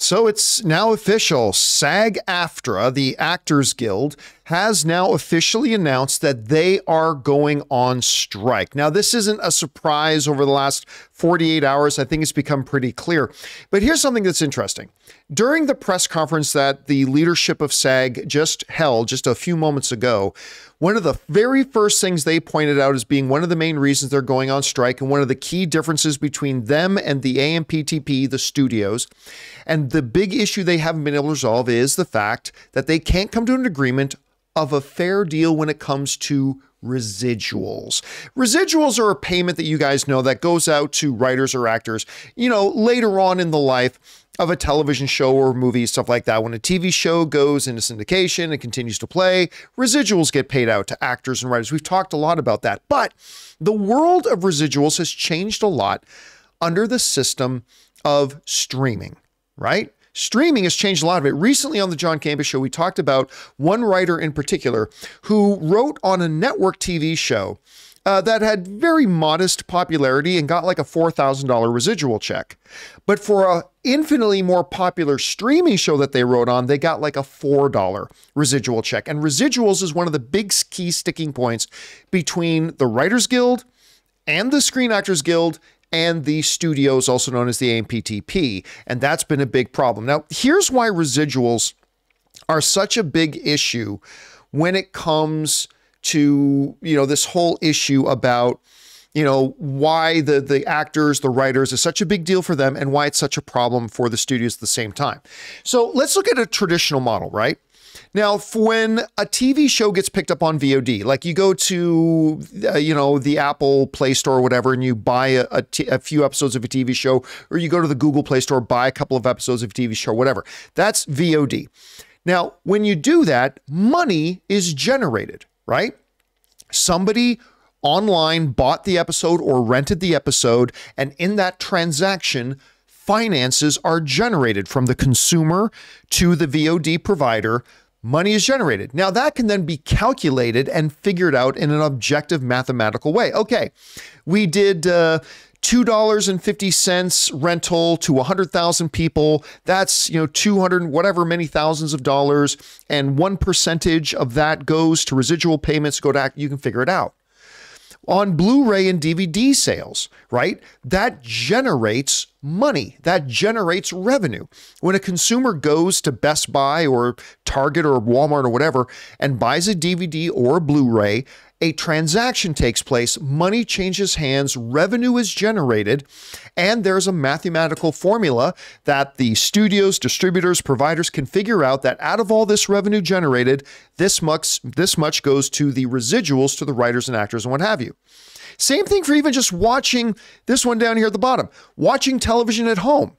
So it's now official. SAG-AFTRA, the Actors Guild, has now officially announced that they are going on strike. Now, this isn't a surprise over the last 48 hours. I think it's become pretty clear. But here's something that's interesting. During the press conference that the leadership of SAG just held just a few moments ago, one of the very first things they pointed out as being one of the main reasons they're going on strike and one of the key differences between them and the AMPTP, the studios, and the big issue they haven't been able to resolve is the fact that they can't come to an agreement of a fair deal when it comes to residuals. Residuals are a payment that you guys know that goes out to writers or actors, later on in the life of a television show or movie, stuff like that. When a TV show goes into syndication and continues to play, residuals get paid out to actors and writers. We've talked a lot about that, but the world of residuals has changed a lot under the system of streaming, right? Streaming has changed a lot of it. Recently on the John Campea Show, we talked about one writer in particular who wrote on a network TV show that had very modest popularity and got like a $4,000 residual check. But for an infinitely more popular streaming show that they wrote on, they got like a $4 residual check. And residuals is one of the big key sticking points between the Writers Guild and the Screen Actors Guild and the studios, also known as the AMPTP. And that's been a big problem. Now, here's why residuals are such a big issue when it comes to, this whole issue about, why the actors, the writers is such a big deal for them and why it's such a problem for the studios at the same time. So let's look at a traditional model, right? Now, when a TV show gets picked up on VOD, like you go to, the Apple Play Store or whatever, and you buy a few episodes of a TV show, or you go to the Google Play Store, buy a couple of episodes of a TV show, whatever. That's VOD. Now, when you do that, money is generated, right? Somebody online bought the episode or rented the episode, and in that transaction, finances are generated from the consumer to the VOD provider. Money is generated. Now that can then be calculated and figured out in an objective mathematical way. Okay, we did $2.50 rental to 100,000 people. That's, 200 whatever many thousands of dollars, and 1% of that goes to residual payments, you can figure it out. On Blu-ray and DVD sales, right? That generates money. That generates revenue. When a consumer goes to Best Buy or Target or Walmart or whatever and buys a DVD or a Blu-ray, a transaction takes place, money changes hands, revenue is generated, and there's a mathematical formula that the studios, distributors, providers can figure out that out of all this revenue generated, this much goes to the residuals, to the writers and actors and what have you. Same thing for even just watching this one down here at the bottom, watching television at home.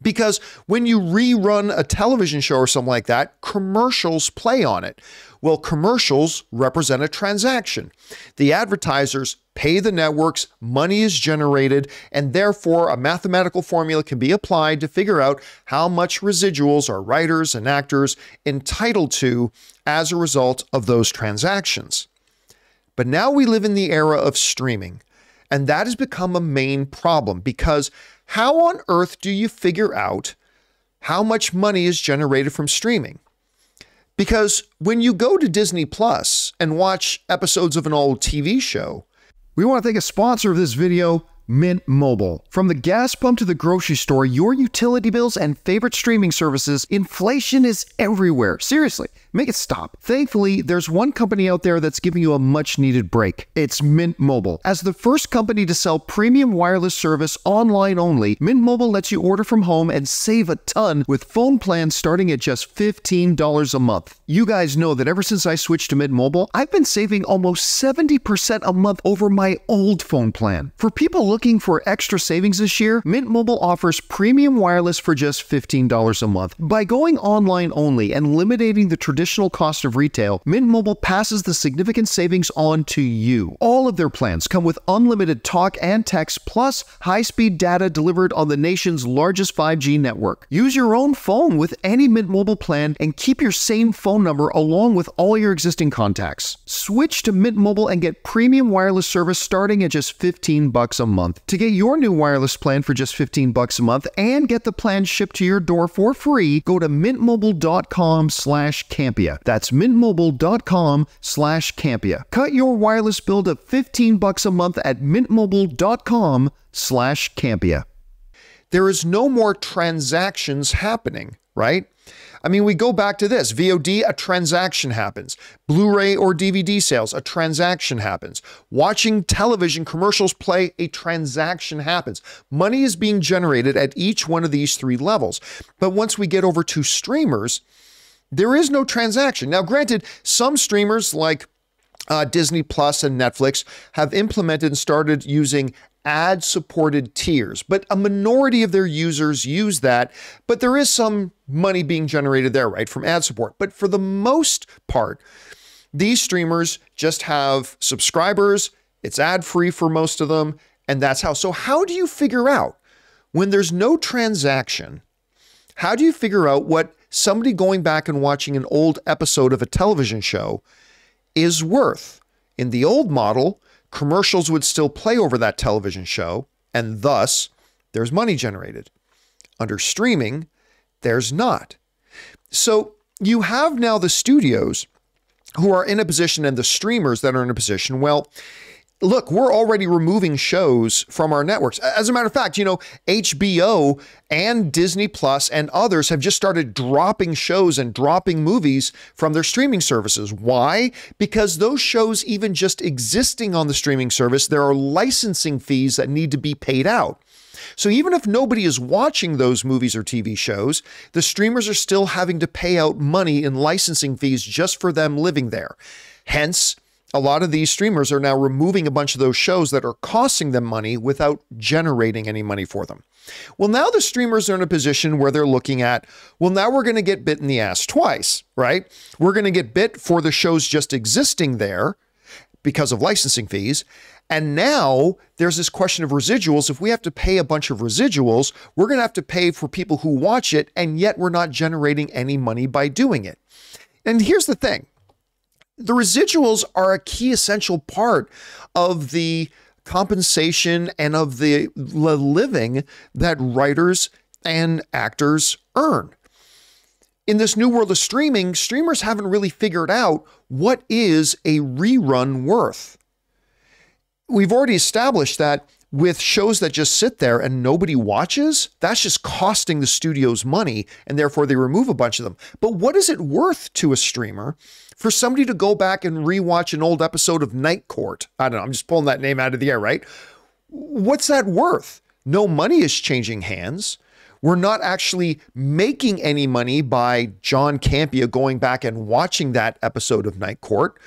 Because when you rerun a television show or something like that, commercials play on it. Well, commercials represent a transaction. The advertisers pay the networks, money is generated, and therefore a mathematical formula can be applied to figure out how much residuals are writers and actors entitled to as a result of those transactions. But now we live in the era of streaming, and that has become a main problem because how on earth do you figure out how much money is generated from streaming? Because when you go to Disney Plus and watch episodes of an old TV show, we want to thank a sponsor of this video, Mint Mobile. From the gas pump to the grocery store, your utility bills and favorite streaming services, inflation is everywhere. Seriously, make it stop. Thankfully, there's one company out there that's giving you a much-needed break. It's Mint Mobile. As the first company to sell premium wireless service online only, Mint Mobile lets you order from home and save a ton with phone plans starting at just $15 a month. You guys know that ever since I switched to Mint Mobile, I've been saving almost 70% a month over my old phone plan. For people looking for extra savings this year, Mint Mobile offers premium wireless for just $15 a month. By going online only and eliminating the traditional cost of retail, Mint Mobile passes the significant savings on to you. All of their plans come with unlimited talk and text plus high-speed data delivered on the nation's largest 5G network. Use your own phone with any Mint Mobile plan and keep your same phone number along with all your existing contacts. Switch to Mint Mobile and get premium wireless service starting at just $15 a month. month. To get your new wireless plan for just $15 a month and get the plan shipped to your door for free, go to mintmobile.com/Campea. That's mintmobile.com/Campea. Cut your wireless bill to $15 a month at mintmobile.com/Campea. There is no more transactions happening, right? I mean, we go back to this. VOD, a transaction happens. Blu-ray or DVD sales, a transaction happens. Watching television commercials play, a transaction happens. Money is being generated at each one of these three levels. But once we get over to streamers, there is no transaction. Now, granted, some streamers like Disney Plus and Netflix have implemented and started using ad-supported tiers, but a minority of their users use that, but there is some money being generated there, right, from ad support. But for the most part, these streamers just have subscribers, it's ad-free for most of them, and that's how. So how do you figure out when there's no transaction, how do you figure out what somebody going back and watching an old episode of a television show is worth? In the old model, commercials would still play over that television show, and thus there's money generated. Under streaming, there's not. So you have now the studios who are in a position and the streamers that are in a position, well, look, we're already removing shows from our networks. As a matter of fact, you know, HBO and Disney Plus and others have just started dropping shows and dropping movies from their streaming services. Why? Because those shows, even just existing on the streaming service, there are licensing fees that need to be paid out. So even if nobody is watching those movies or TV shows, the streamers are still having to pay out money in licensing fees just for them living there. Hence, a lot of these streamers are now removing a bunch of those shows that are costing them money without generating any money for them. Well, now the streamers are in a position where they're looking at, well, now we're going to get bit in the ass twice, right? We're going to get bit for the shows just existing there because of licensing fees. And now there's this question of residuals. If we have to pay a bunch of residuals, we're going to have to pay for people who watch it, and yet we're not generating any money by doing it. And here's the thing. The residuals are a key essential part of the compensation and of the living that writers and actors earn. In this new world of streaming, streamers haven't really figured out what is a rerun worth. We've already established that with shows that just sit there and nobody watches, that's just costing the studios money, and therefore they remove a bunch of them. But what is it worth to a streamer for somebody to go back and rewatch an old episode of Night Court? I don't know, I'm just pulling that name out of the air, right? What's that worth? No money is changing hands. We're not actually making any money by John Campea going back and watching that episode of Night Court.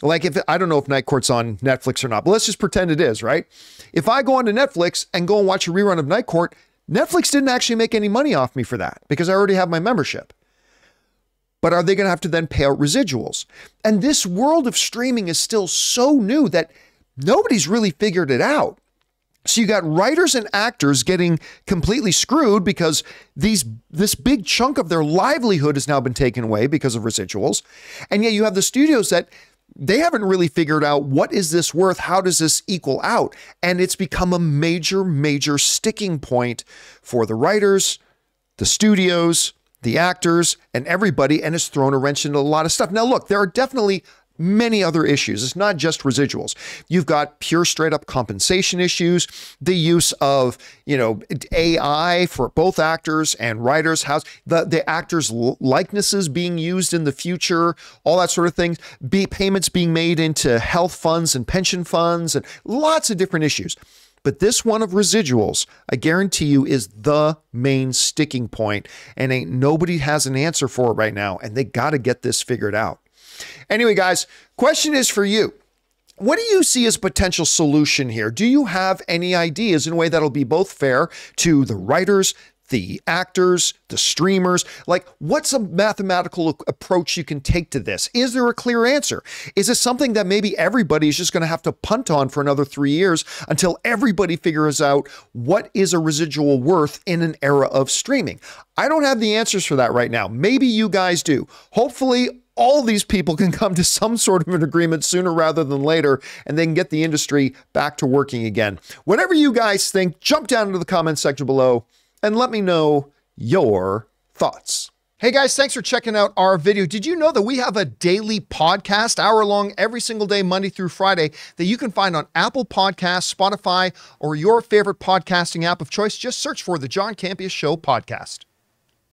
Like, if I don't know if Night Court's on Netflix or not, but let's just pretend it is, right? If I go onto Netflix and go and watch a rerun of Night Court, Netflix didn't actually make any money off me for that because I already have my membership. But are they going to have to then pay out residuals? And this world of streaming is still so new that nobody's really figured it out. So you got writers and actors getting completely screwed because this big chunk of their livelihood has now been taken away because of residuals. And yet you have the studios that they haven't really figured out what is this worth? How does this equal out? And it's become a major, major sticking point for the writers, the studios, the actors, and everybody, and it's thrown a wrench into a lot of stuff. Now, look, there are definitely many other issues. It's not just residuals. You've got pure straight up compensation issues, the use of, AI for both actors and writers, how the actors' likenesses being used in the future, all that sort of thing, payments being made into health funds and pension funds, and lots of different issues. But this one of residuals, I guarantee you, is the main sticking point, and ain't nobody has an answer for it right now, and they got to get this figured out. Anyway, guys, question is for you. What do you see as potential solution here? Do you have any ideas in a way that'll be both fair to the writers, the actors, the streamers? Like, what's a mathematical approach you can take to this? Is there a clear answer? Is this something that maybe everybody is just going to have to punt on for another 3 years until everybody figures out what is a residual worth in an era of streaming? I don't have the answers for that right now. Maybe you guys do. Hopefully, all these people can come to some sort of an agreement sooner rather than later, and then get the industry back to working again. Whatever you guys think, jump down into the comments section below and let me know your thoughts. Hey guys, thanks for checking out our video. Did you know that we have a daily podcast, hour long, every single day, Monday through Friday, that you can find on Apple Podcasts, Spotify, or your favorite podcasting app of choice? Just search for the John Campea Show podcast.